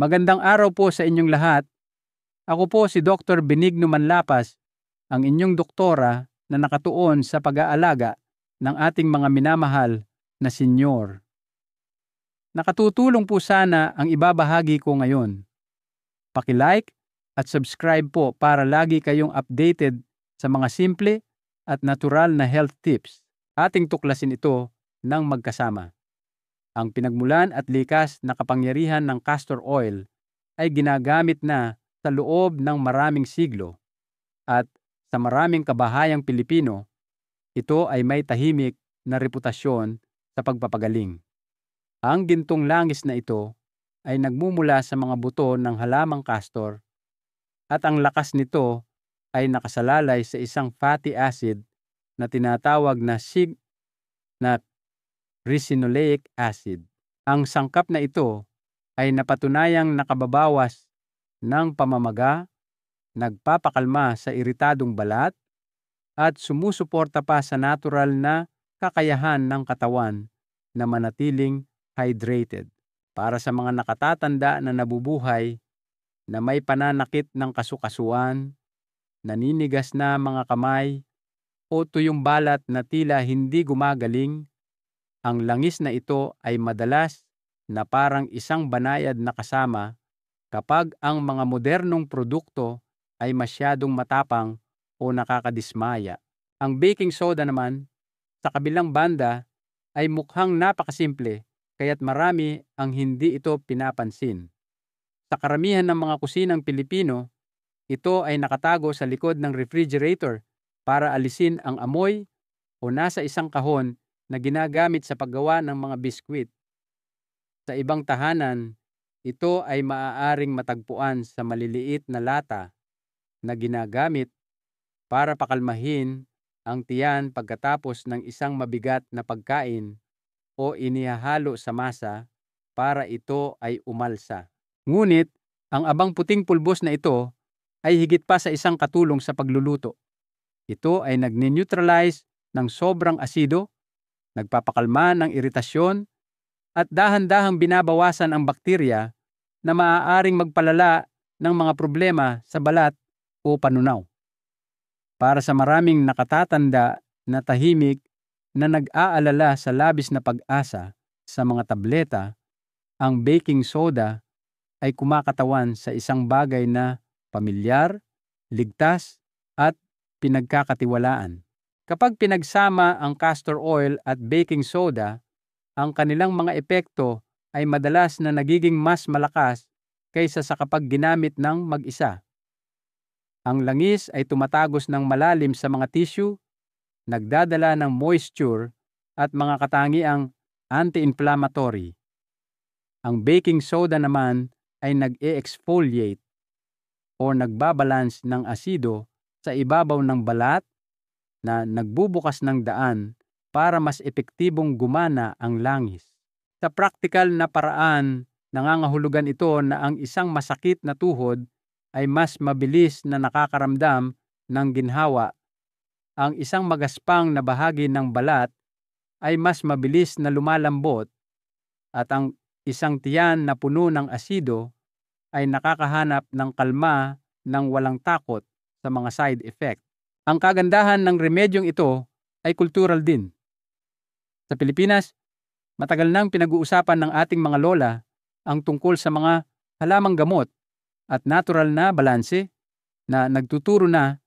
Magandang araw po sa inyong lahat. Ako po si Dr. Benigno Manlapas, ang inyong doktora na nakatuon sa pag-aalaga ng ating mga minamahal na senyor. Nakatutulong po sana ang ibabahagi ko ngayon. Paki-like at subscribe po para lagi kayong updated sa mga simple at natural na health tips. Ating tuklasin ito ng magkasama. Ang pinagmulan at likas na kapangyarihan ng castor oil ay ginagamit na sa loob ng maraming siglo at sa maraming kabahayang Pilipino, ito ay may tahimik na reputasyon sa pagpapagaling. Ang gintong langis na ito ay nagmumula sa mga buto ng halamang castor at ang lakas nito ay nakasalalay sa isang fatty acid na tinatawag na ricinoleic acid. Ang sangkap na ito ay napatunayang nakababawas ng pamamaga, nagpapakalma sa iritadong balat, at sumusuporta pa sa natural na kakayahan ng katawan na manatiling hydrated. Para sa mga nakatatanda na nabubuhay na may pananakit ng kasukasuan, naninigas na mga kamay, o tuyong balat na tila hindi gumagaling, ang langis na ito ay madalas na parang isang banayad na kasama kapag ang mga modernong produkto ay masyadong matapang o nakakadismaya. Ang baking soda naman, sa kabilang banda, ay mukhang napakasimple kaya't marami ang hindi ito pinapansin. Sa karamihan ng mga kusinang Pilipino, ito ay nakatago sa likod ng refrigerator para alisin ang amoy o nasa isang kahon na ginagamit sa paggawa ng mga biskwit. Sa ibang tahanan, ito ay maaaring matagpuan sa maliliit na lata na ginagamit para pakalmahin ang tiyan pagkatapos ng isang mabigat na pagkain o inihahalo sa masa para ito ay umalsa. Ngunit, ang abang puting pulbos na ito ay higit pa sa isang katulong sa pagluluto. Ito ay nagne-neutralize ng sobrang asido, nagpapakalma ng iritasyon, at dahan-dahang binabawasan ang bakterya na maaaring magpalala ng mga problema sa balat o panunaw. Para sa maraming nakatatanda na tahimik na nag-aalala sa labis na pag-asa sa mga tableta, ang baking soda ay kumakatawan sa isang bagay na pamilyar, ligtas, at pinagkakatiwalaan. Kapag pinagsama ang castor oil at baking soda, ang kanilang mga epekto ay madalas na nagiging mas malakas kaysa sa kapag ginamit ng mag-isa. Ang langis ay tumatagos ng malalim sa mga tissue, nagdadala ng moisture at mga katangiang anti-inflammatory. Ang baking soda naman ay nag-e-exfoliate o nagbabalance ng asido sa ibabaw ng balat na nagbubukas ng daan para mas epektibong gumana ang langis. Sa praktikal na paraan, nangangahulugan ito na ang isang masakit na tuhod ay mas mabilis na nakakaramdam ng ginhawa. Ang isang magaspang na bahagi ng balat ay mas mabilis na lumalambot at ang isang tiyan na puno ng asido ay nakakahanap ng kalma ng walang takot sa mga side effect. Ang kagandahan ng remedyong ito ay kultural din. Sa Pilipinas, matagal nang pinag-uusapan ng ating mga lola ang tungkol sa mga halamang gamot at natural na balanse na nagtuturo na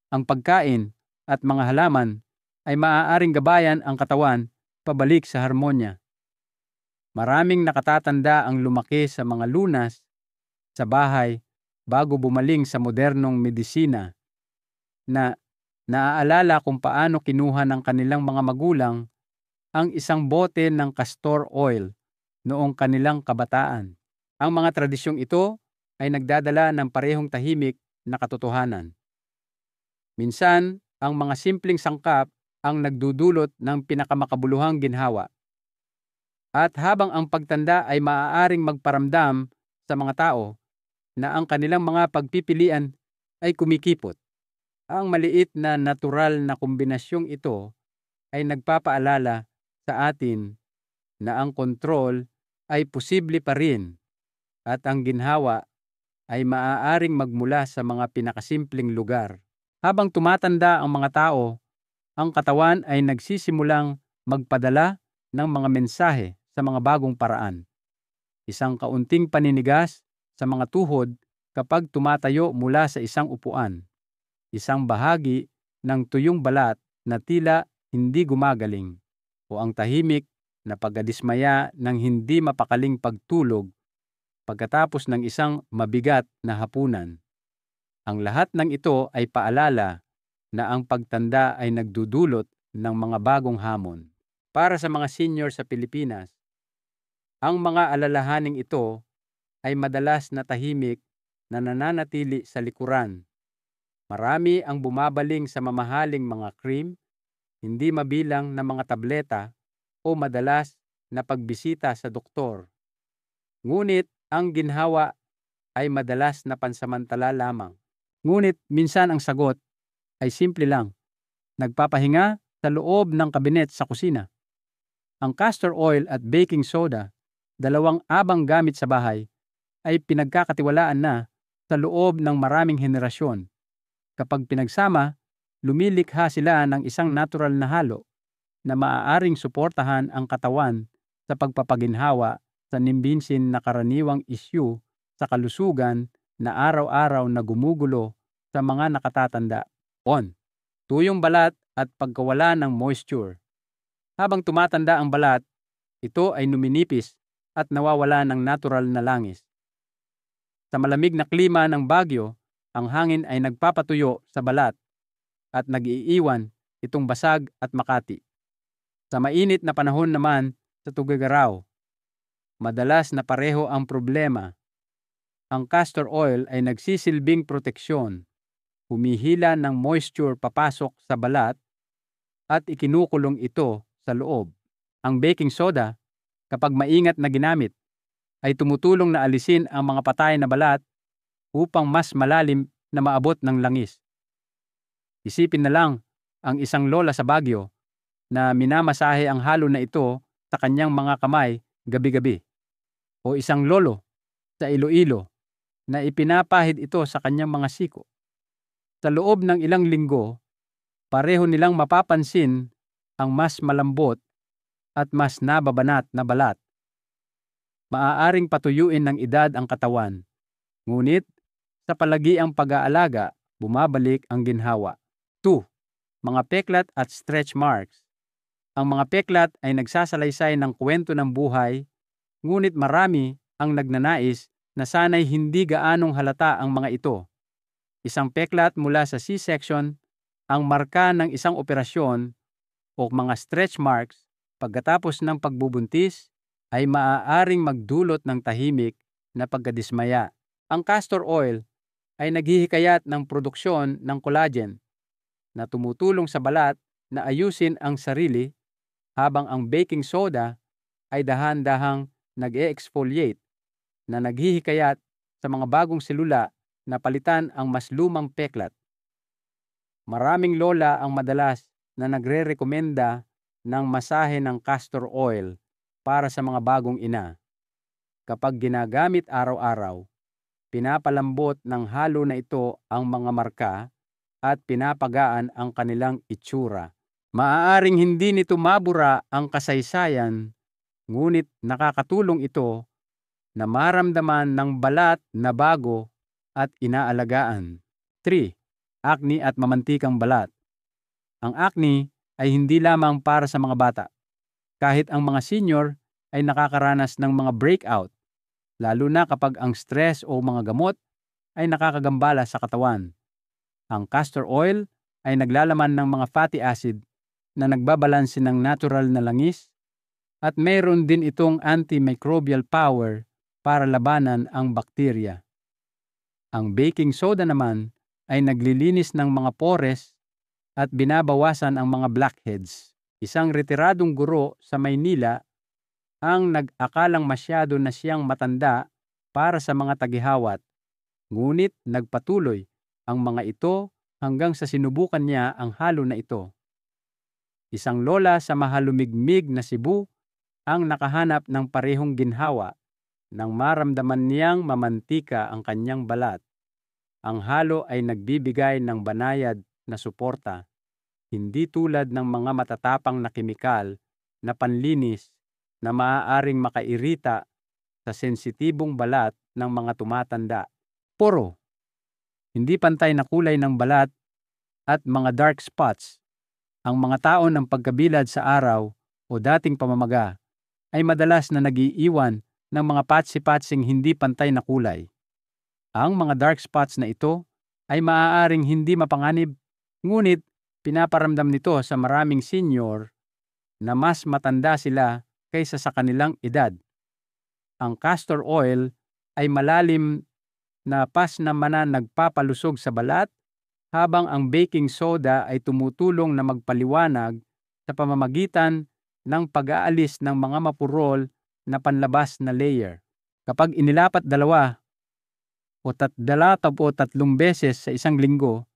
ang pagkain at mga halaman ay maaaring gabayan ang katawan pabalik sa harmonya. Maraming nakatatanda ang lumaki sa mga lunas sa bahay bago bumaling sa modernong medisina na naaalala kung paano kinuha ng kanilang mga magulang ang isang bote ng castor oil noong kanilang kabataan. Ang mga tradisyong ito ay nagdadala ng parehong tahimik na katotohanan. Minsan, ang mga simpleng sangkap ang nagdudulot ng pinakamakabuluhang ginhawa. At habang ang pagtanda ay maaaring magparamdam sa mga tao na ang kanilang mga pagpipilian ay kumikipot, ang maliit na natural na kombinasyong ito ay nagpapaalala sa atin na ang kontrol ay posible pa rin at ang ginhawa ay maaaring magmula sa mga pinakasimpleng lugar. Habang tumatanda ang mga tao, ang katawan ay nagsisimulang magpadala ng mga mensahe sa mga bagong paraan. Isang kaunting paninigas sa mga tuhod kapag tumatayo mula sa isang upuan. Isang bahagi ng tuyong balat na tila hindi gumagaling o ang tahimik na pagkadismaya ng hindi mapakaling pagtulog pagkatapos ng isang mabigat na hapunan. Ang lahat ng ito ay paalala na ang pagtanda ay nagdudulot ng mga bagong hamon. Para sa mga senior sa Pilipinas, ang mga alalahaning ito ay madalas na tahimik na nananatili sa likuran. Marami ang bumabaling sa mamahaling mga cream, hindi mabilang na mga tableta o madalas na pagbisita sa doktor. Ngunit ang ginhawa ay madalas na pansamantala lamang. Ngunit minsan ang sagot ay simple lang. Nagpapahinga sa loob ng kabinet sa kusina. Ang castor oil at baking soda, dalawang abang gamit sa bahay, ay pinagkakatiwalaan na sa loob ng maraming henerasyon. Kapag pinagsama, lumilikha sila ng isang natural na halo na maaaring suportahan ang katawan sa pagpapaginhawa sa nimbinsin na karaniwang isyu sa kalusugan na araw-araw na gumugulo sa mga nakatatanda. Tuyong balat at pagkawala ng moisture. Habang tumatanda ang balat, ito ay numinipis at nawawala ng natural na langis. Sa malamig na klima ng Baguio, ang hangin ay nagpapatuyo sa balat at nag-iiwan itong basag at makati. Sa mainit na panahon naman sa Tuguegarao, madalas na pareho ang problema. Ang castor oil ay nagsisilbing proteksyon, humihila ng moisture papasok sa balat at ikinukulong ito sa loob. Ang baking soda, kapag maingat na ginamit, ay tumutulong na alisin ang mga patay na balat upang mas malalim na maabot ng langis. Isipin na lang ang isang lola sa Baguio na minamasahe ang halo na ito sa kanyang mga kamay gabi-gabi. O isang lolo sa Iloilo na ipinapahid ito sa kanyang mga siko. Sa loob ng ilang linggo, pareho nilang mapapansin ang mas malambot at mas nababanat na balat. Maaaring patuyuin ng edad ang katawan, ngunit sa palagiang pag-aalaga, bumabalik ang ginhawa. 2. Mga peklat at stretch marks. Ang mga peklat ay nagsasalaysay ng kwento ng buhay, ngunit marami ang nagnanais na sana'y hindi gaanong halata ang mga ito. Isang peklat mula sa C-section, ang marka ng isang operasyon o mga stretch marks pagkatapos ng pagbubuntis ay maaaring magdulot ng tahimik na pagkadismaya. Ang castor oil ay naghihikayat ng produksyon ng collagen na tumutulong sa balat na ayusin ang sarili, habang ang baking soda ay dahan-dahang nag-e-exfoliate na naghihikayat sa mga bagong selula na palitan ang mas lumang peklat. Maraming lola ang madalas na nagre-rekomenda ng masahe ng castor oil para sa mga bagong ina. Kapag ginagamit araw-araw, pinapalambot ng halo na ito ang mga marka at pinapagaan ang kanilang itsura. Maaaring hindi nito mabura ang kasaysayan, ngunit nakakatulong ito na maramdaman ng balat na bago at inaalagaan. 3. Acne at mamantikang balat. Ang acne ay hindi lamang para sa mga bata. Kahit ang mga senior ay nakakaranas ng mga breakout, lalo na kapag ang stress o mga gamot ay nakakagambala sa katawan. Ang castor oil ay naglalaman ng mga fatty acid na nagbabalanse ng natural na langis at mayroon din itong antimicrobial power para labanan ang bakterya. Ang baking soda naman ay naglilinis ng mga pores at binabawasan ang mga blackheads. Isang retiradong guro sa Maynila ang nag-akalang masyado na siyang matanda para sa mga tagihawat, ngunit nagpatuloy ang mga ito hanggang sa sinubukan niya ang halo na ito. Isang lola sa mahalumigmig na Cebu ang nakahanap ng parehong ginhawa Nang maramdaman niyang mamantika ang kanyang balat, ang halo ay nagbibigay ng banayad na suporta, hindi tulad ng mga matatapang na kemikal na panlinis na maaaring makairita sa sensitibong balat ng mga tumatanda. Poro, hindi pantay na kulay ng balat at mga dark spots. Ang mga taon ng pagkabilad sa araw o dating pamamaga ay madalas na nagiiwan ng mga patsi-patsing hindi pantay na kulay. Ang mga dark spots na ito ay maaaring hindi mapanganib, ngunit pinaparamdam nito sa maraming senior na mas matanda sila kaysa sa kanilang edad. Ang castor oil ay malalim na pasnamana nagpapalusog sa balat, habang ang baking soda ay tumutulong na magpaliwanag sa pamamagitan ng pag-aalis ng mga mapurol na panlabas na layer. Kapag inilapat 2 o 3 beses sa isang linggo,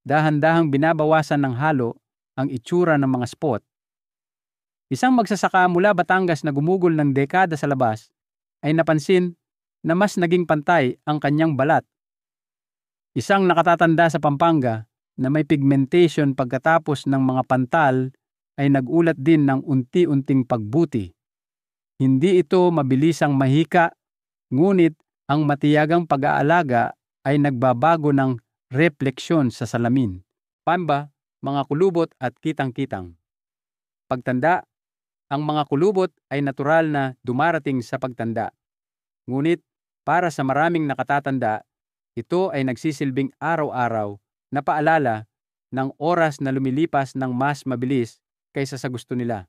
dahan-dahang binabawasan ng halo ang itsura ng mga spot. Isang magsasaka mula Batangas na gumugol ng dekada sa labas ay napansin na mas naging pantay ang kanyang balat. Isang nakatatanda sa Pampanga na may pigmentation pagkatapos ng mga pantal ay nagulat din ng unti-unting pagbuti. Hindi ito mabilisang mahika, ngunit ang matiyagang pag-aalaga ay nagbabago ng refleksyon sa salamin, pamba, mga kulubot at kitang-kitang. Pagtanda, ang mga kulubot ay natural na dumarating sa pagtanda. Ngunit para sa maraming nakatatanda, ito ay nagsisilbing araw-araw na paalala ng oras na lumilipas ng mas mabilis kaysa sa gusto nila,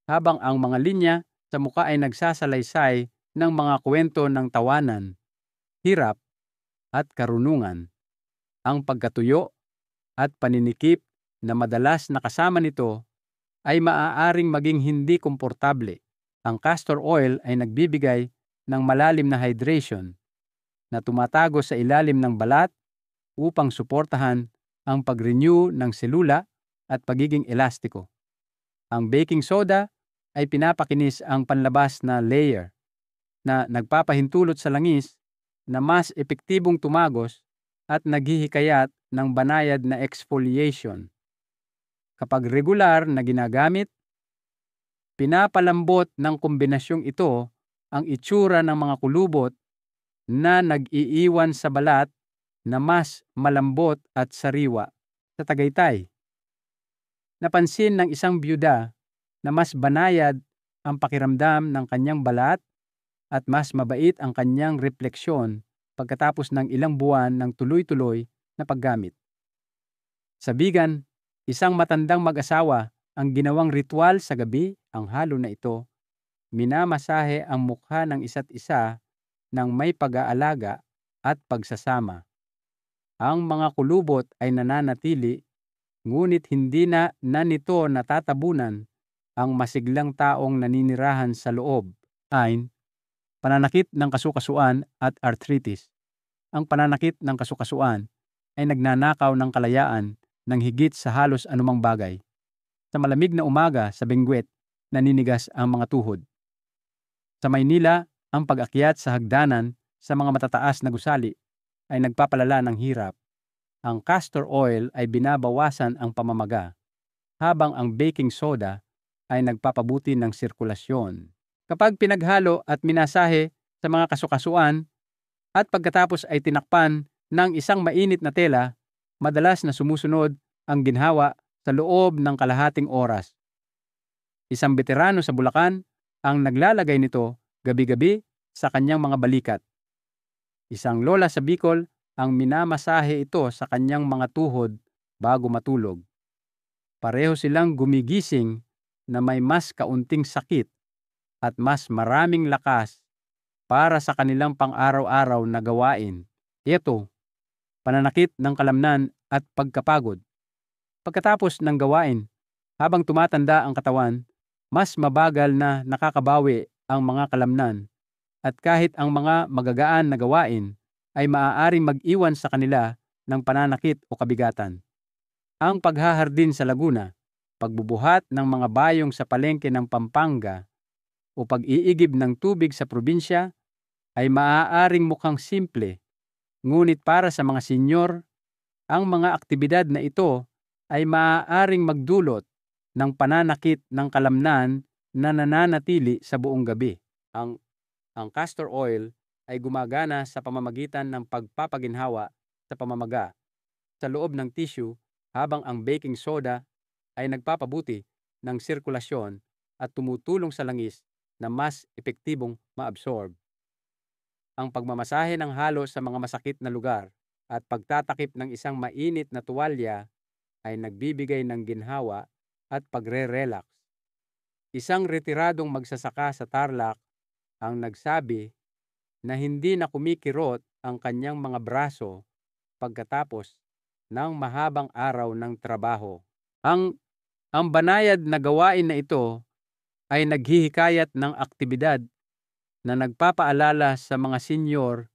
habang ang mga linya sa mukha ay nagsasalaysay ng mga kwento ng tawanan, hirap, at karunungan. Ang pagkatuyo at paninikip na madalas nakasama nito ay maaaring maging hindi komportable. Ang castor oil ay nagbibigay ng malalim na hydration na tumatago sa ilalim ng balat upang suportahan ang pag-renew ng selula at pagiging elastiko. Ang baking soda ay pinapakinis ang panlabas na layer na nagpapahintulot sa langis na mas epektibong tumagos at naghihikayat ng banayad na exfoliation. Kapag regular na ginagamit, pinapalambot ng kombinasyong ito ang itsura ng mga kulubot na nag-iiwan sa balat na mas malambot at sariwa. Sa Tagaytay, napansin ng isang byuda na mas banayad ang pakiramdam ng kanyang balat at mas mabait ang kanyang refleksyon pagkatapos ng ilang buwan ng tuloy-tuloy na paggamit. Sa Bigan, isang matandang mag-asawa ang ginawang ritual sa gabi. Ang halo na ito, minamasahe ang mukha ng isa't isa ng may pag-aalaga at pagsasama. Ang mga kulubot ay nananatili, ngunit hindi na nito natatabunan ang masiglang taong naninirahan sa loob. Pananakit ng kasukasuan at arthritis. Ang pananakit ng kasukasuan ay nagnanakaw ng kalayaan ng higit sa halos anumang bagay. Sa malamig na umaga sa Benguet, naninigas ang mga tuhod. Sa Maynila, ang pag-akyat sa hagdanan sa mga matataas na gusali ay nagpapalala ng hirap. Ang castor oil ay binabawasan ang pamamaga, habang ang baking soda ay nagpapabuti ng sirkulasyon. Kapag pinaghalo at minasahe sa mga kasukasuan at pagkatapos ay tinakpan ng isang mainit na tela, madalas na sumusunod ang ginhawa sa loob ng kalahating oras. Isang veterano sa Bulacan ang naglalagay nito gabi-gabi sa kanyang mga balikat. Isang lola sa Bicol ang minamasahe ito sa kanyang mga tuhod bago matulog. Pareho silang gumigising na may mas kaunting sakit at mas maraming lakas para sa kanilang pang-araw-araw na gawain. Ito, pananakit ng kalamnan at pagkapagod. Pagkatapos ng gawain, habang tumatanda ang katawan, mas mabagal na nakakabawi ang mga kalamnan, at kahit ang mga magagaan na gawain ay maaaring mag-iwan sa kanila ng pananakit o kabigatan. Ang paghahardin sa Laguna, pagbubuhat ng mga bayong sa palengke ng Pampanga, o pag-iigib ng tubig sa probinsya ay maaaring mukhang simple, ngunit para sa mga senyor, ang mga aktibidad na ito ay maaaring magdulot ng pananakit ng kalamnan na nananatili sa buong gabi. Ang castor oil ay gumagana sa pamamagitan ng pagpapaginhawa sa pamamaga sa loob ng tissue, habang ang baking soda ay nagpapabuti ng sirkulasyon at tumutulong sa langis na mas epektibong maabsorb. Ang pagmamasahe ng halo sa mga masakit na lugar at pagtatakip ng isang mainit na tuwalya ay nagbibigay ng ginhawa at pagre-relax. Isang retiradong magsasaka sa Tarlac ang nagsabi na hindi na kumikirot ang kanyang mga braso pagkatapos ng mahabang araw ng trabaho. Ang banayad na gawain na ito ay naghihikayat ng aktibidad na nagpapaalala sa mga senyor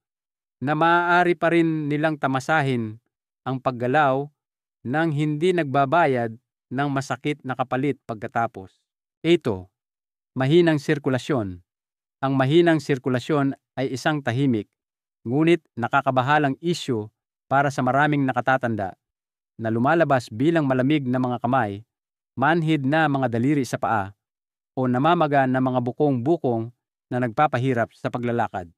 na maaari pa rin nilang tamasahin ang paggalaw nang hindi nagbabayad ng masakit na kapalit pagkatapos. Ito, mahinang sirkulasyon. Ang mahinang sirkulasyon ay isang tahimik, ngunit nakakabahalang isyu para sa maraming nakatatanda na lumalabas bilang malamig na mga kamay, manhid na mga daliri sa paa, o namamaga na mga bukong-bukong na nagpapahirap sa paglalakad.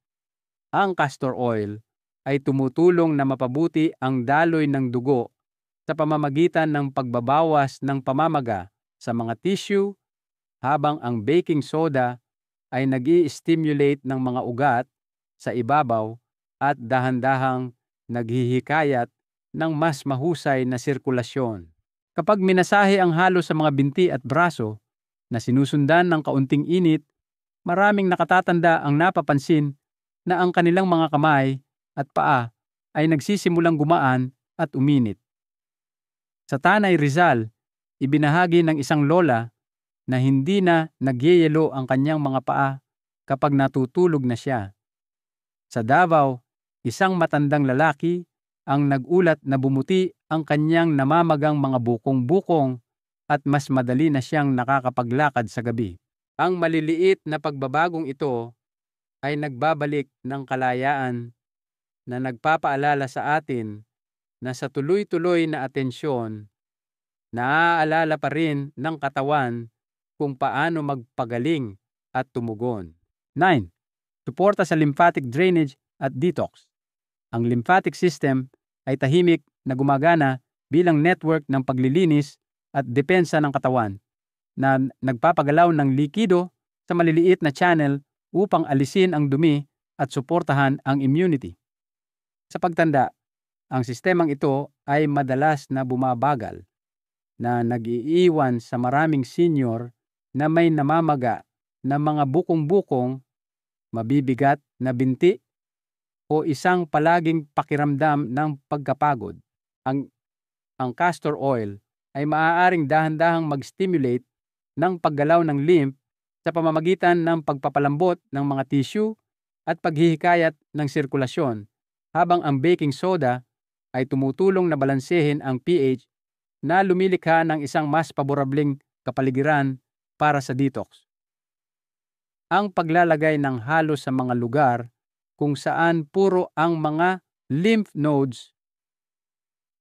Ang castor oil ay tumutulong na mapabuti ang daloy ng dugo sa pamamagitan ng pagbabawas ng pamamaga sa mga tissue, habang ang baking soda ay nag-i-stimulate ng mga ugat sa ibabaw at dahan-dahang naghihikayat ng mas mahusay na sirkulasyon. Kapag minasahe ang halo sa mga binti at braso na sinusundan ng kaunting init, maraming nakatatanda ang napapansin na ang kanilang mga kamay at paa ay nagsisimulang gumaan at uminit. Sa Tanay Rizal, ibinahagi ng isang lola na hindi na nagyeyelo ang kanyang mga paa kapag natutulog na siya. Sa Davao, isang matandang lalaki ang nagulat na bumuti ang kanyang namamagang mga bukong-bukong at mas madali na siyang nakakapaglakad sa gabi. Ang maliliit na pagbabagong ito ay nagbabalik ng kalayaan na nagpapaalala sa atin na sa tuloy-tuloy na atensyon, naaalala pa rin ng katawan kung paano magpagaling at tumugon. 9. Suporta sa lymphatic drainage at detox. Ang lymphatic system ay tahimik na gumagana bilang network ng paglilinis at depensa ng katawan na nagpapagalaw ng likido sa maliliit na channel upang alisin ang dumi at suportahan ang immunity. Sa pagtanda, ang sistemang ito ay madalas na bumabagal, na nag-iiwan sa maraming senior na may namamaga na mga bukong-bukong, mabibigat na binti, o isang palaging pakiramdam ng pagkapagod. Ang castor oil ay maaaring dahan-dahang mag-stimulate ng paggalaw ng lymph sa pamamagitan ng pagpapalambot ng mga tissue at paghihikayat ng sirkulasyon, habang ang baking soda ay tumutulong na balansehin ang pH na lumilikha ng isang mas paborableng kapaligiran para sa detox. Ang paglalagay ng halo sa mga lugar kung saan puro ang mga lymph nodes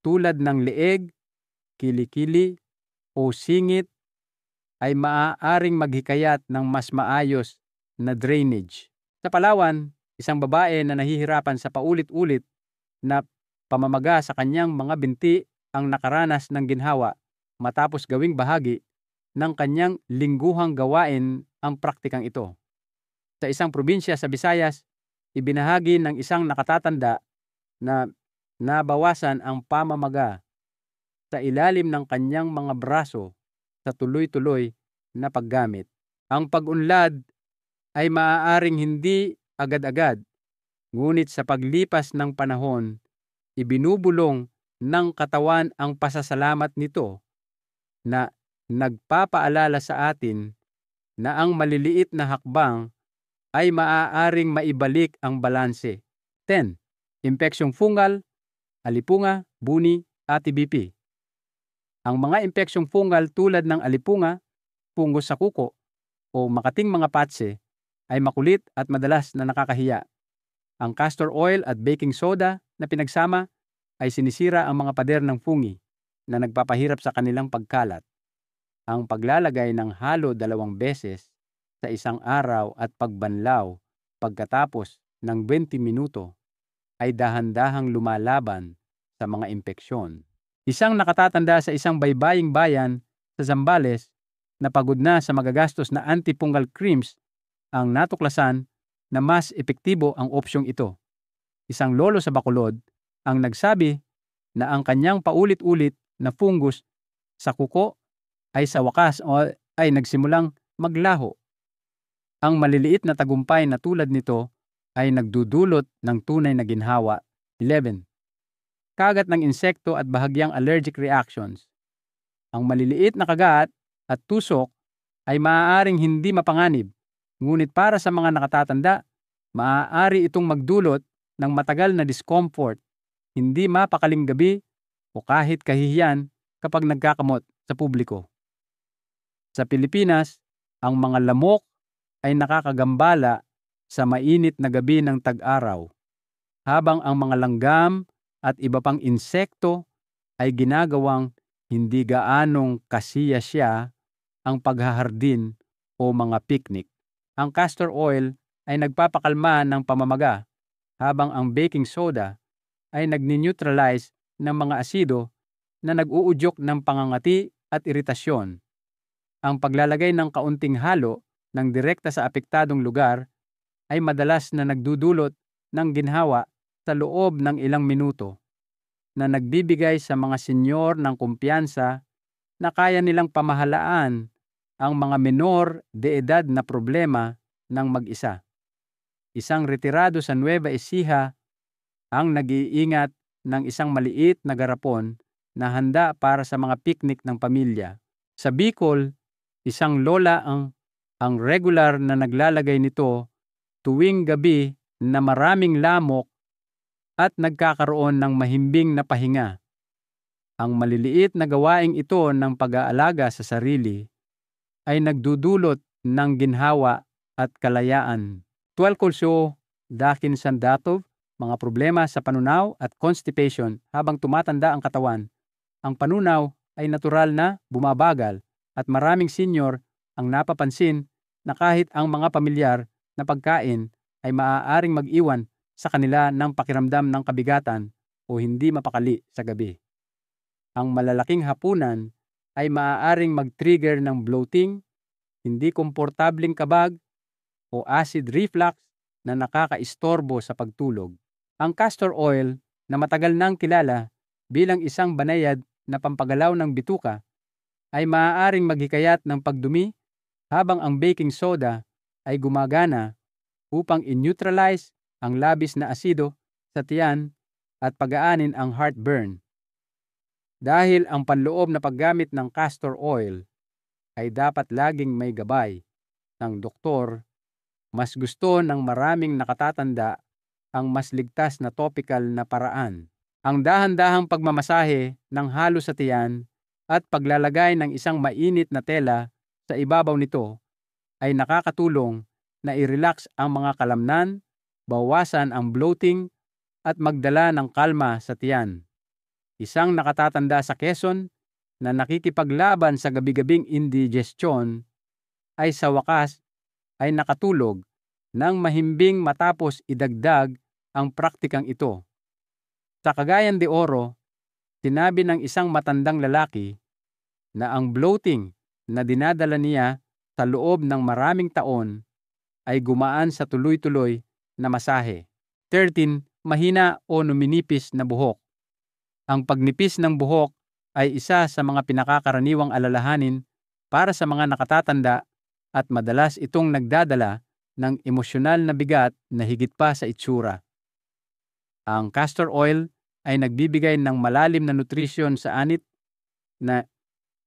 tulad ng leeg, kilikili o singit ay maaaring maghikayat ng mas maayos na drainage. Sa Palawan, isang babae na nahihirapan sa paulit-ulit na pamamaga sa kanyang mga binti ang nakaranas ng ginhawa matapos gawing bahagi ng kanyang lingguhang gawain ang praktikang ito. Sa isang probinsya sa Visayas, ibinahagi ng isang nakatatanda na nabawasan ang pamamaga sa ilalim ng kanyang mga braso sa tuloy-tuloy na paggamit. Ang pag-unlad ay maaaring hindi agad-agad, ngunit sa paglipas ng panahon, ibinubulong ng katawan ang pasasalamat nito na nagpapaalala sa atin na ang maliliit na hakbang ay maaaring maibalik ang balanse. 10. Impeksyong fungal, alipunga, buni, at TBP. Ang mga impeksyong fungal tulad ng alipunga, fungus sa kuko, o makating mga patse ay makulit at madalas na nakakahiya. Ang castor oil at baking soda na pinagsama ay sinisira ang mga pader ng fungi na nagpapahirap sa kanilang pagkalat. Ang paglalagay ng halo 2 beses sa isang araw at pagbanlaw pagkatapos ng 20 minuto ay dahan-dahang lumalaban sa mga impeksyon. Isang nakatatanda sa isang baybaying bayan sa Zambales na pagod na sa magagastos na antifungal creams ang natuklasan na mas epektibo ang opsyong ito. Isang lolo sa Bacolod ang nagsabi na ang kanyang paulit-ulit na fungus sa kuko ay sa wakas ay nagsimulang maglaho. Ang maliliit na tagumpay na tulad nito ay nagdudulot ng tunay na ginhawa. 11. Kagat ng insekto at bahagyang allergic reactions. Ang maliliit na kagat at tusok ay maaaring hindi mapanganib, ngunit para sa mga nakatatanda, maaari itong magdulot ng matagal na discomfort, hindi mapakaling gabi o kahit kahihiyan kapag nagkakamot sa publiko. Sa Pilipinas, ang mga lamok ay nakakagambala sa mainit na gabi ng tag-araw, habang ang mga langgam at iba pang insekto ay ginagawang hindi gaanong kasiyasya ang paghahardin o mga picnic. Ang castor oil ay nagpapakalma ng pamamaga, habang ang baking soda ay nagni-neutralize ng mga asido na nag-uudyok ng pangangati at iritasyon. Ang paglalagay ng kaunting halo ng direkta sa apektadong lugar ay madalas na nagdudulot ng ginhawa sa loob ng ilang minuto, na nagbibigay sa mga senyor ng kumpiyansa na kaya nilang pamahalaan ang mga menor de edad na problema ng mag-isa. Isang retirado sa Nueva Ecija ang nag-iingat ng isang maliit na garapon na handa para sa mga picnic ng pamilya. Sa Bicol, isang lola ang regular na naglalagay nito tuwing gabi na maraming lamok at nagkakaroon ng mahimbing na pahinga. Ang maliliit na gawaing ito ng pag-aalaga sa sarili ay nagdudulot ng ginhawa at kalayaan. 12 kulsyo, dakin sandatov, mga problema sa panunaw at constipation habang tumatanda ang katawan. Ang panunaw ay natural na bumabagal at maraming senior ang napapansin na kahit ang mga pamilyar na pagkain ay maaaring mag-iwan sa kanila ng pakiramdam ng kabigatan o hindi mapakali sa gabi. Ang malalaking hapunan ay maaaring mag-trigger ng bloating, hindi komportabling kabag, o acid reflux na nakakaistorbo sa pagtulog. Ang castor oil na matagal nang kilala bilang isang banayad na pampagalaw ng bituka ay maaaring maghikayat ng pagdumi, habang ang baking soda ay gumagana upang in-neutralize ang labis na asido sa tiyan at pagaanin ang heartburn. Dahil ang panloob na paggamit ng castor oil ay dapat laging may gabay ng doktor, mas gusto ng maraming nakatatanda ang mas ligtas na topical na paraan. Ang dahan-dahang pagmamasahe ng halo sa tiyan at paglalagay ng isang mainit na tela sa ibabaw nito ay nakakatulong na i-relax ang mga kalamnan, bawasan ang bloating at magdala ng kalma sa tiyan. Isang nakatatanda sa Quezon na nakikipaglaban sa gabi-gabing indigestion ay sa wakas ay nakatulog ng mahimbing matapos idagdag ang praktikang ito. Sa Cagayan de Oro, sinabi ng isang matandang lalaki na ang bloating na dinadala niya sa loob ng maraming taon ay gumaan sa tuloy-tuloy na masahe. 13. Mahina o numinipis na buhok. Ang pagnipis ng buhok ay isa sa mga pinakakaraniwang alalahanin para sa mga nakatatanda at madalas itong nagdadala ng emosyonal na bigat na higit pa sa itsura. Ang castor oil ay nagbibigay ng malalim na nutrisyon sa anit na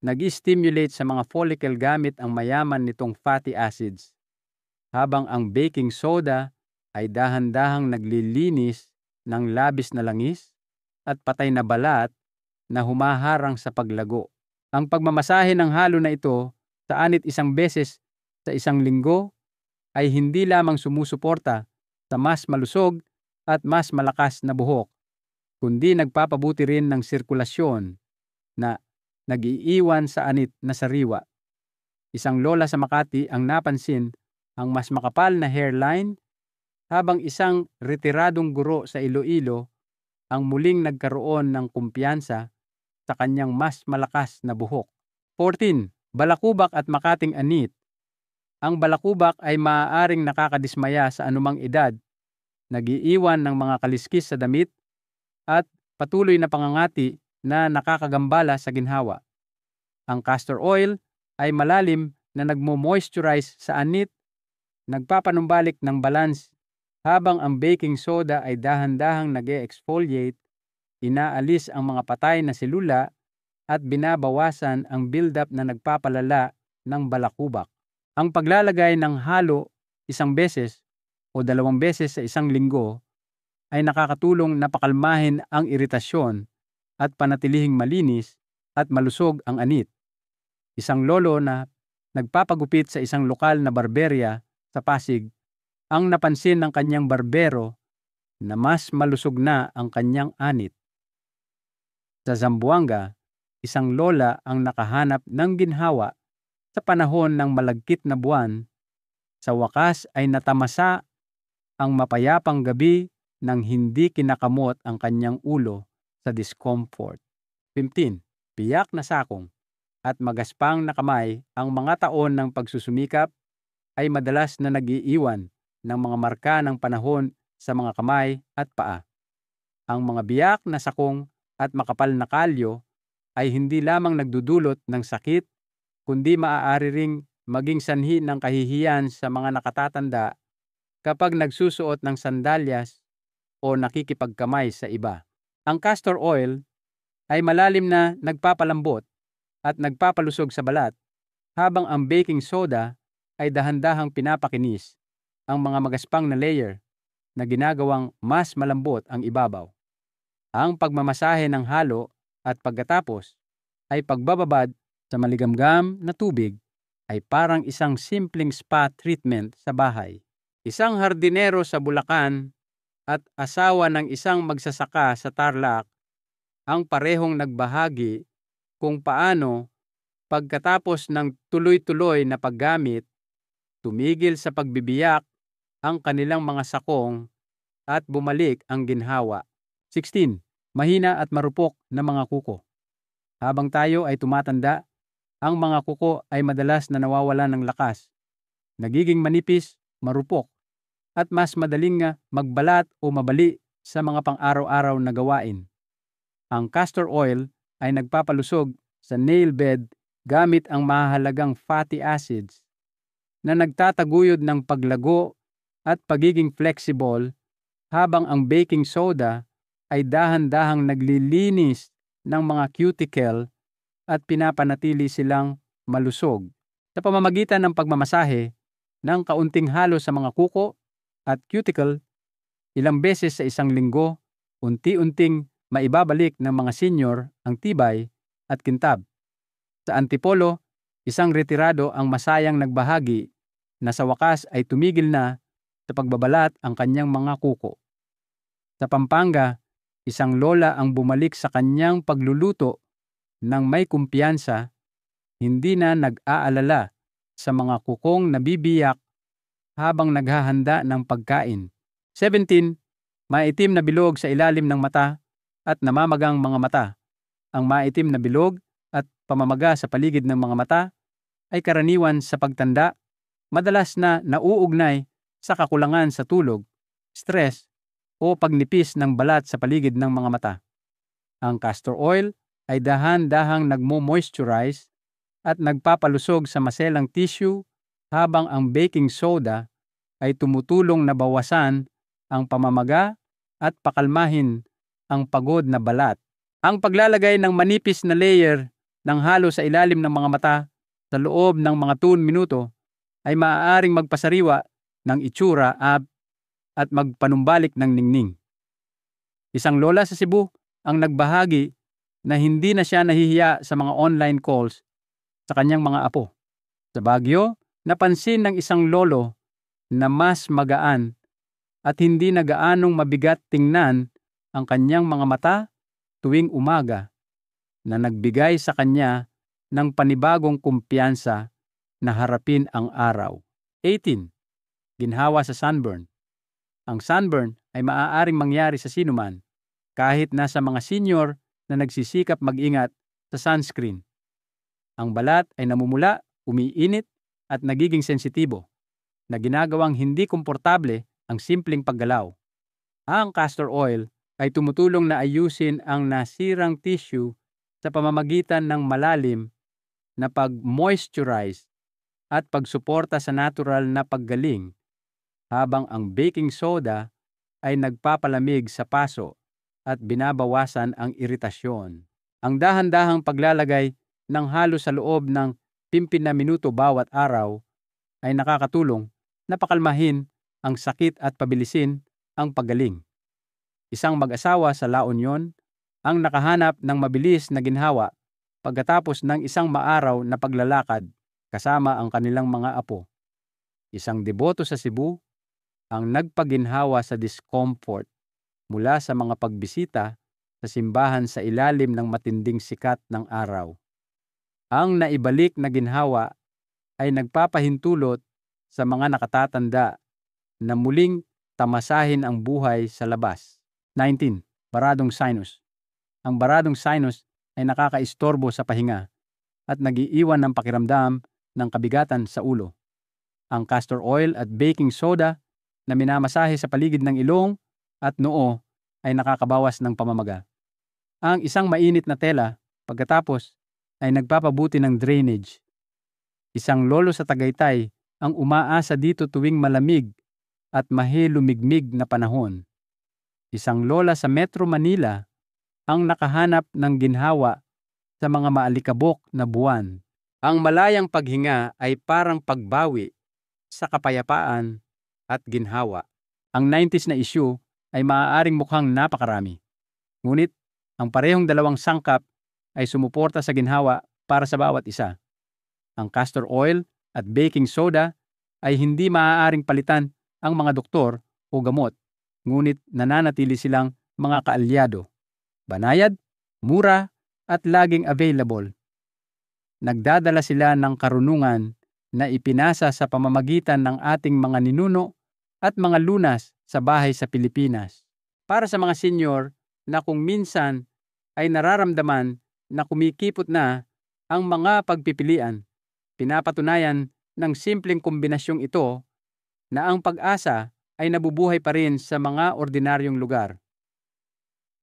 nag-stimulate sa mga follicle gamit ang mayaman nitong fatty acids, habang ang baking soda ay dahan-dahang naglilinis ng labis na langis at patay na balat na humaharang sa paglago. Ang pagmamasahe ng halo na ito sa anit 1 beses sa 1 linggo ay hindi lamang sumusuporta sa mas malusog at mas malakas na buhok, kundi nagpapabuti rin ng sirkulasyon na nag-iiwan sa anit na sariwa. Isang lola sa Makati ang napansin ang mas makapal na hairline, habang isang retiradong guro sa Iloilo ang muling nagkaroon ng kumpiyansa sa kanyang mas malakas na buhok. 14. Balakubak at makating anit. Ang balakubak ay maaaring nakakadismaya sa anumang edad, nag-iiwan ng mga kaliskis sa damit, at patuloy na pangangati na nakakagambala sa ginhawa. Ang castor oil ay malalim na nagmo-moisturize sa anit, nagpapanumbalik ng balance, habang ang baking soda ay dahan-dahang nag-e-exfoliate, inaalis ang mga patay na selula at binabawasan ang build-up na nagpapalala ng balakubak. Ang paglalagay ng halo 1 beses o 2 beses sa isang linggo ay nakakatulong na pakalmahin ang iritasyon at panatilihing malinis at malusog ang anit. Isang lolo na nagpapagupit sa isang lokal na barberya sa Pasig ang napansin ng kanyang barbero na mas malusog na ang kanyang anit. Sa Zamboanga, isang lola ang nakahanap ng ginhawa sa panahon ng malagkit na buwan. Sa wakas ay natamasa ang mapayapang gabi nang hindi kinakamot ang kanyang ulo sa discomfort. 15. Piyak na sakong at magaspang na kamay. Ang mga taon ng pagsusumikap ay madalas na nag-iiwan ng mga marka ng panahon sa mga kamay at paa. Ang mga biyak na sakong at makapal na kalyo ay hindi lamang nagdudulot ng sakit, kundi maaari ring maging sanhi ng kahihiyan sa mga nakatatanda kapag nagsusuot ng sandalyas o nakikipagkamay sa iba. Ang castor oil ay malalim na nagpapalambot at nagpapalusog sa balat, habang ang baking soda ay dahan-dahang pinapakinis ang mga magaspang na layer na ginagawang mas malambot ang ibabaw. Ang pagmamasahe ng halo at pagkatapos ay pagbababad sa maligamgam na tubig ay parang isang simpleng spa treatment sa bahay. Isang hardinero sa Bulacan at asawa ng isang magsasaka sa Tarlac ang parehong nagbahagi kung paano pagkatapos ng tuloy-tuloy na paggamit, tumigil sa pagbibiyak ang kanilang mga sakong at bumalik ang ginhawa. 16. Mahina at marupok na mga kuko. Habang tayo ay tumatanda, ang mga kuko ay madalas na nawawalan ng lakas, nagiging manipis, marupok, at mas madaling magbalat o mabali sa mga pang-araw-araw na gawain. Ang castor oil ay nagpapalusog sa nail bed gamit ang mahahalagang fatty acids na nagtataguyod ng paglago at pagiging flexible, habang ang baking soda ay dahan-dahang naglilinis ng mga cuticle at pinapanatili silang malusog. Sa pamamagitan ng pagmamasahe ng kaunting halo sa mga kuko at cuticle, ilang beses sa isang linggo, unti-unting maibabalik ng mga senior ang tibay at kintab. Sa Antipolo, isang retirado ang masayang nagbahagi na sa wakas ay tumigil na sa pagbabalat ang kanyang mga kuko. Sa Pampanga, isang lola ang bumalik sa kanyang pagluluto ng may kumpiyansa, hindi na nag-aalala sa mga kukong nabibiyak habang naghahanda ng pagkain. 17. Maitim na bilog sa ilalim ng mata at namamagang mga mata. Ang maitim na bilog at pamamaga sa paligid ng mga mata ay karaniwan sa pagtanda, madalas na nauugnay sa kakulangan sa tulog, stress, o pagnipis ng balat sa paligid ng mga mata. Ang castor oil ay dahan-dahang nagmo-moisturize at nagpapalusog sa maselang tissue, habang ang baking soda ay tumutulong na bawasan ang pamamaga at pakalmahin ang pagod na balat. Ang paglalagay ng manipis na layer ng halo sa ilalim ng mga mata sa loob ng mga 2 minuto ay maaaring magpasariwa ng itsura at magpanumbalik ng ningning. Isang lola sa Cebu ang nagbahagi na hindi na siya nahihiya sa mga online calls sa kanyang mga apo. Sa Baguio, napansin ng isang lolo na mas magaan at hindi na gaanong mabigat tingnan ang kanyang mga mata tuwing umaga, na nagbigay sa kanya ng panibagong kumpiyansa na harapin ang araw. 18. Ginhawa sa sunburn. Ang sunburn ay maaaring mangyari sa sinuman, kahit nasa mga senior na nagsisikap mag-ingat sa sunscreen. Ang balat ay namumula, umiinit, at nagiging sensitibo, na ginagawang hindi komportable ang simpleng paggalaw. Ang castor oil ay tumutulong na ayusin ang nasirang tissue sa pamamagitan ng malalim na pag-moisturize at pagsuporta sa natural na paggaling, habang ang baking soda ay nagpapalamig sa paso at binabawasan ang iritasyon. Ang dahan-dahang paglalagay ng halo sa loob ng 15 na minuto bawat araw ay nakakatulong na pakalmahin ang sakit at pabilisin ang paggaling. Isang mag-asawa sa La Union ang nakahanap ng mabilis na ginhawa pagkatapos ng isang maaraw na paglalakad kasama ang kanilang mga apo. Isang deboto sa Cebu ang nagpaginhawa sa discomfort mula sa mga pagbisita sa simbahan sa ilalim ng matinding sikat ng araw. Ang naibalik na ginhawa ay nagpapahintulot sa mga nakatatanda na muling tamasahin ang buhay sa labas. 19. Baradong sinus. Ang baradong sinus ay nakakaistorbo sa pahinga at nagiiwan ng pakiramdam ng kabigatan sa ulo. Ang castor oil at baking soda na minamasahe sa paligid ng ilong at noo ay nakakabawas ng pamamaga. Ang isang mainit na tela pagkatapos ay nagpapabuti ng drainage. Isang lolo sa Tagaytay ang umaasa dito tuwing malamig at mahilumigmig na panahon. Isang lola sa Metro Manila ang nakahanap ng ginhawa sa mga maalikabok na buwan. Ang malayang paghinga ay parang pagbawi sa kapayapaan at ginhawa. Ang 90s na issue ay maaaring mukhang napakarami. Ngunit ang parehong dalawang sangkap ay sumuporta sa ginhawa para sa bawat isa. Ang castor oil at baking soda ay hindi maaaring palitan ang mga doktor o gamot, ngunit nananatili silang mga kaalyado. Banayad, mura, at laging available. Nagdadala sila ng karunungan na ipinasa sa pamamagitan ng ating mga ninuno at mga lunas sa bahay sa Pilipinas. Para sa mga senior na kung minsan ay nararamdaman na kumikipot na ang mga pagpipilian, pinapatunayan ng simpleng kombinasyong ito na ang pag-asa ay nabubuhay pa rin sa mga ordinaryong lugar.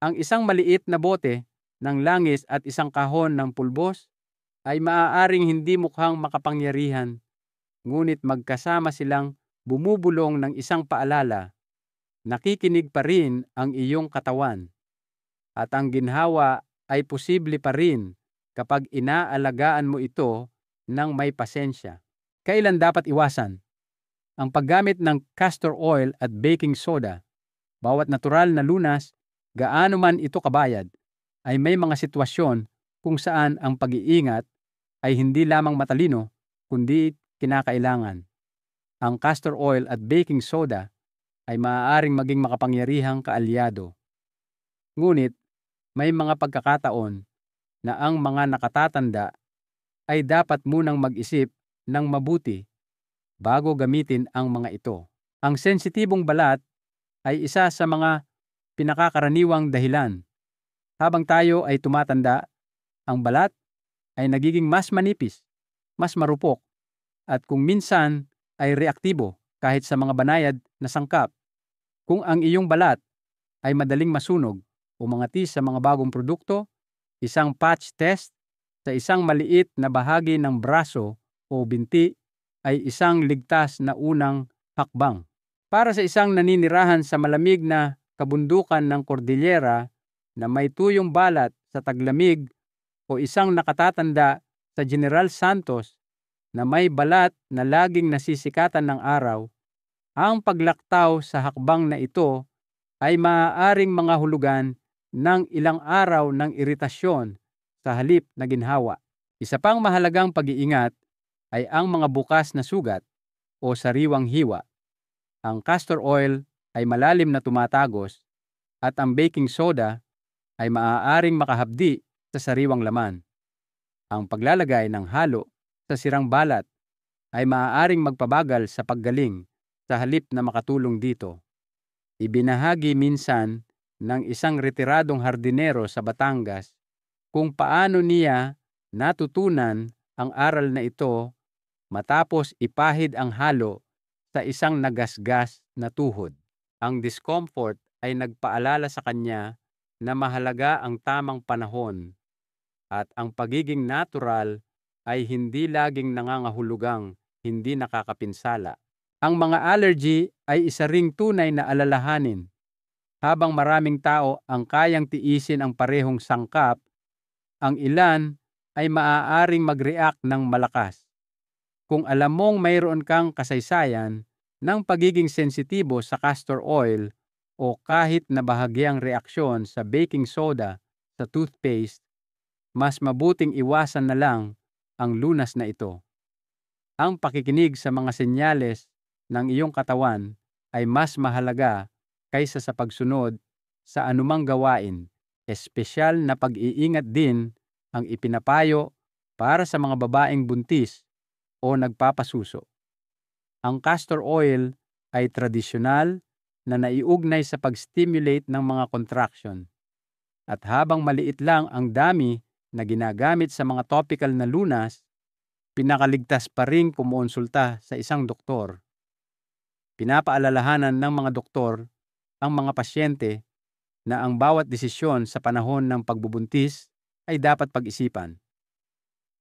Ang isang maliit na bote ng langis at isang kahon ng pulbos ay maaaring hindi mukhang makapangyarihan, ngunit magkasama silang bumubulong ng isang paalala. Nakikinig pa rin ang iyong katawan, at ang ginhawa ay posible pa rin kapag inaalagaan mo ito ng may pasensya. Kailan dapat iwasan? Ang paggamit ng castor oil at baking soda, bawat natural na lunas, gaano man ito kabayad, ay may mga sitwasyon kung saan ang pag-iingat ay hindi lamang matalino, kundi kinakailangan. Ang castor oil at baking soda ay maaaring maging makapangyarihang kaalyado. Ngunit, may mga pagkakataon na ang mga nakatatanda ay dapat munang mag-isip ng mabuti bago gamitin ang mga ito. Ang sensitibong balat ay isa sa mga pinakakaraniwang dahilan. Habang tayo ay tumatanda, ang balat ay nagiging mas manipis, mas marupok, at kung minsan ay reaktibo kahit sa mga banayad na sangkap. Kung ang iyong balat ay madaling masunog o mangati sa mga bagong produkto, isang patch test sa isang maliit na bahagi ng braso o binti ay isang ligtas na unang hakbang. Para sa isang naninirahan sa malamig na kabundukan ng Cordillera na may tuyong balat sa taglamig, o isang nakatatanda sa General Santos na may balat na laging nasisikatan ng araw, ang paglaktaw sa hakbang na ito ay maaaring mga hulugan ng ilang araw ng iritasyon sa halip na ginhawa. Isa pang mahalagang pag-iingat ay ang mga bukas na sugat o sariwang hiwa. Ang castor oil ay malalim na tumatagos at ang baking soda ay maaaring makahabdi sa sariwang laman. Ang paglalagay ng halo sa sirang balat ay maaaring magpabagal sa paggaling sa halip na makatulong dito. Ibinahagi minsan ng isang retiradong hardinero sa Batangas kung paano niya natutunan ang aral na ito matapos ipahid ang halo sa isang nagasgas na tuhod. Ang discomfort ay nagpaalala sa kanya na mahalaga ang tamang panahon at ang pagiging natural ay hindi laging nangangahulugang hindi nakakapinsala. Ang mga allergy ay isa ring tunay na alalahanin. Habang maraming tao ang kayang tiisin ang parehong sangkap, ang ilan ay maaaring mag-react ng malakas. Kung alam mong mayroon kang kasaysayan ng pagiging sensitibo sa castor oil o kahit na bahagyang reaksyon sa baking soda sa toothpaste, mas mabuting iwasan na lang ang lunas na ito. Ang pakikinig sa mga senyales ng iyong katawan ay mas mahalaga kaysa sa pagsunod sa anumang gawain. Espesyal na pag-iingat din ang ipinapayo para sa mga babaeng buntis o nagpapasuso. Ang castor oil ay tradisyonal na naiugnay sa pag-stimulate ng mga contraction. At habang maliit lang ang dami na ginagamit sa mga topical na lunas, pinakaligtas pa ring kumonsulta sa isang doktor. Pinapaalalahanan ng mga doktor ang mga pasyente na ang bawat desisyon sa panahon ng pagbubuntis ay dapat pag-isipan.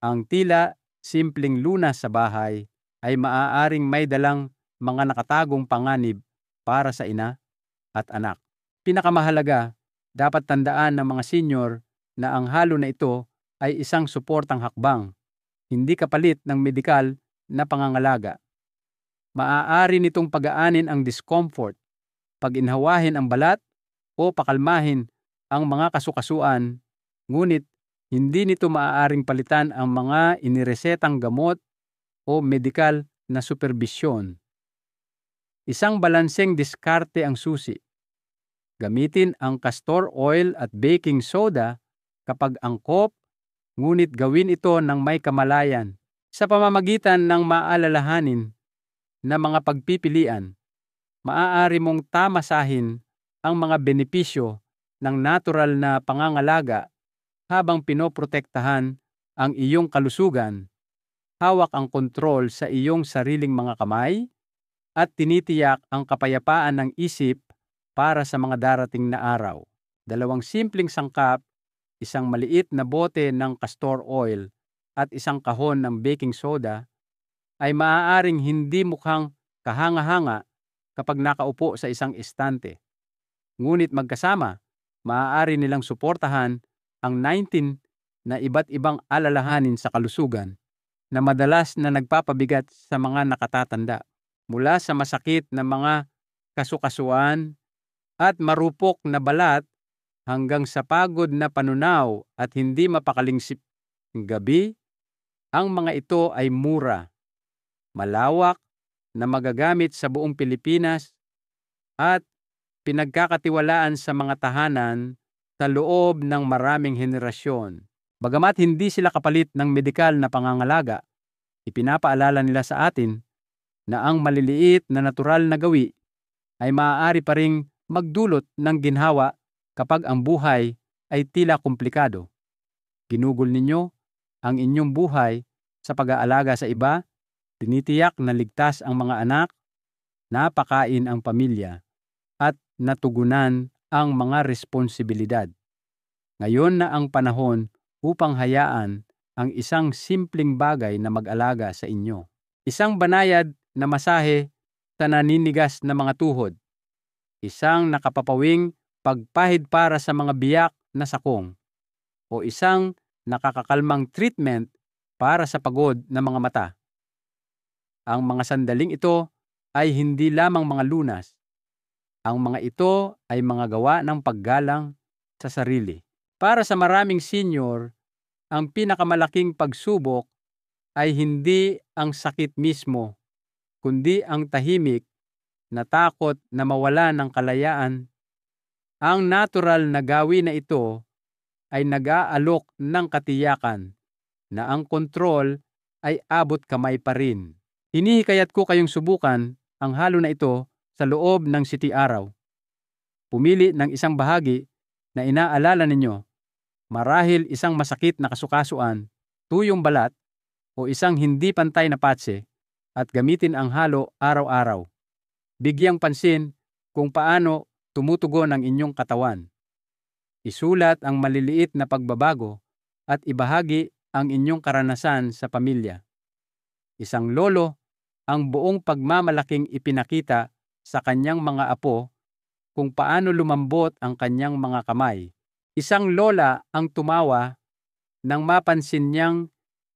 Ang tila simpleng lunas sa bahay ay maaaring may dalang mga nakatagong panganib para sa ina at anak. Pinakamahalaga, dapat tandaan ng mga senior na ang halo na ito ay isang suportang hakbang, hindi kapalit ng medikal na pangangalaga. Maaari nitong pagaanin ang discomfort, paginhawahin ang balat o pakalmahin ang mga kasukasuan, ngunit hindi nito maaaring palitan ang mga iniresetang gamot o medikal na superbisyon. Isang balanseng diskarte ang susi. Gamitin ang castor oil at baking soda kapag angkop, ngunit gawin ito ng may kamalayan sa pamamagitan ng maalalahanin na mga pagpipilian. Maaari mong tamasahin ang mga benepisyo ng natural na pangangalaga habang pinoprotektahan ang iyong kalusugan. Hawak ang kontrol sa iyong sariling mga kamay at tinitiyak ang kapayapaan ng isip para sa mga darating na araw. 2 simpleng sangkap, isang maliit na bote ng castor oil at isang kahon ng baking soda ay maaaring hindi mukhang kahanga-hanga kapag nakaupo sa isang estante. Ngunit magkasama, maaari nilang suportahan ang 19 na iba't ibang alalahanin sa kalusugan na madalas na nagpapabigat sa mga nakatatanda. Mula sa masakit na mga kasukasuan at marupok na balat hanggang sa pagod na panunaw at hindi mapakalingsip gabi, ang mga ito ay mura, malawak na magagamit sa buong Pilipinas at pinagkakatiwalaan sa mga tahanan sa loob ng maraming henerasyon. Bagamat hindi sila kapalit ng medikal na pangangalaga, ipinapaalala nila sa atin na ang maliliit na natural na gawi ay maaari pa ring magdulot ng ginhawa kapag ang buhay ay tila komplikado. Ginugol ninyo ang inyong buhay sa pag-aalaga sa iba, tinitiyak na ligtas ang mga anak, napakain ang pamilya, at natugunan ang mga responsibilidad. Ngayon na ang panahon upang hayaan ang isang simpleng bagay na mag-alaga sa inyo. Isang banayad na masahe sa naninigas na mga tuhod. Isang nakapapawing pagpahid para sa mga biyak na sakong. O isang nakakakalmang treatment para sa pagod na mga mata. Ang mga sandaling ito ay hindi lamang mga lunas. Ang mga ito ay mga gawa ng paggalang sa sarili. Para sa maraming senior, ang pinakamalaking pagsubok ay hindi ang sakit mismo, kundi ang tahimik natakot na mawala ng kalayaan. Ang natural na gawi na ito ay nag-aalok ng katiyakan na ang kontrol ay abot kamay pa rin. Hinihikayat ko kayong subukan ang halo na ito sa loob ng 7 araw. Pumili ng isang bahagi na inaalala ninyo, marahil isang masakit na kasukasuan, tuyong balat, o isang hindi pantay na patse, at gamitin ang halo araw-araw. Bigyang pansin kung paano tumutugon ang inyong katawan. Isulat ang maliliit na pagbabago at ibahagi ang inyong karanasan sa pamilya. Isang lolo ang buong pagmamalaking ipinakita sa kanyang mga apo kung paano lumambot ang kanyang mga kamay. Isang lola ang tumawa nang mapansin niyang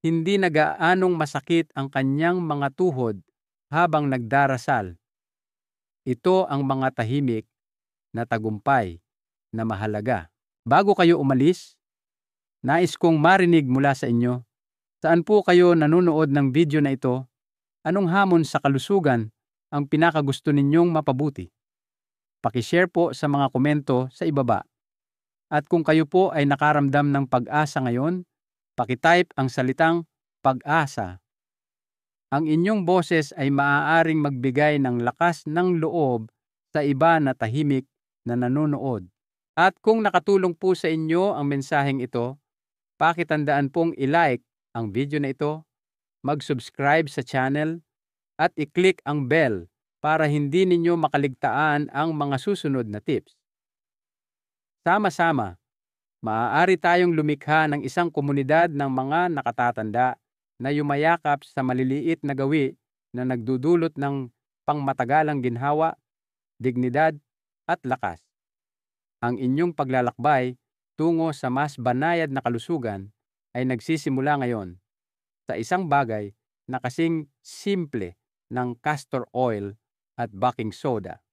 hindi na gaanong masakit ang kanyang mga tuhod habang nagdarasal. Ito ang mga tahimik na tagumpay na mahalaga. Bago kayo umalis, nais kong marinig mula sa inyo. Saan po kayo nanonood ng video na ito? Anong hamon sa kalusugan ang pinakagusto ninyong mapabuti? Pakishare po sa mga komento sa ibaba. At kung kayo po ay nakaramdam ng pag-asa ngayon, pakitype ang salitang pag-asa. Ang inyong boses ay maaaring magbigay ng lakas ng loob sa iba na tahimik na nanonood. At kung nakatulong po sa inyo ang mensaheng ito, pakitandaan pong i-like ang video na ito, mag-subscribe sa channel, at i-click ang bell para hindi ninyo makaligtaan ang mga susunod na tips. Sama-sama, maaari tayong lumikha ng isang komunidad ng mga nakatatanda na yumayakap sa maliliit na gawi na nagdudulot ng pangmatagalang ginhawa, dignidad, at lakas. Ang inyong paglalakbay tungo sa mas banayad na kalusugan ay nagsisimula ngayon sa isang bagay na kasing simple ng castor oil at baking soda.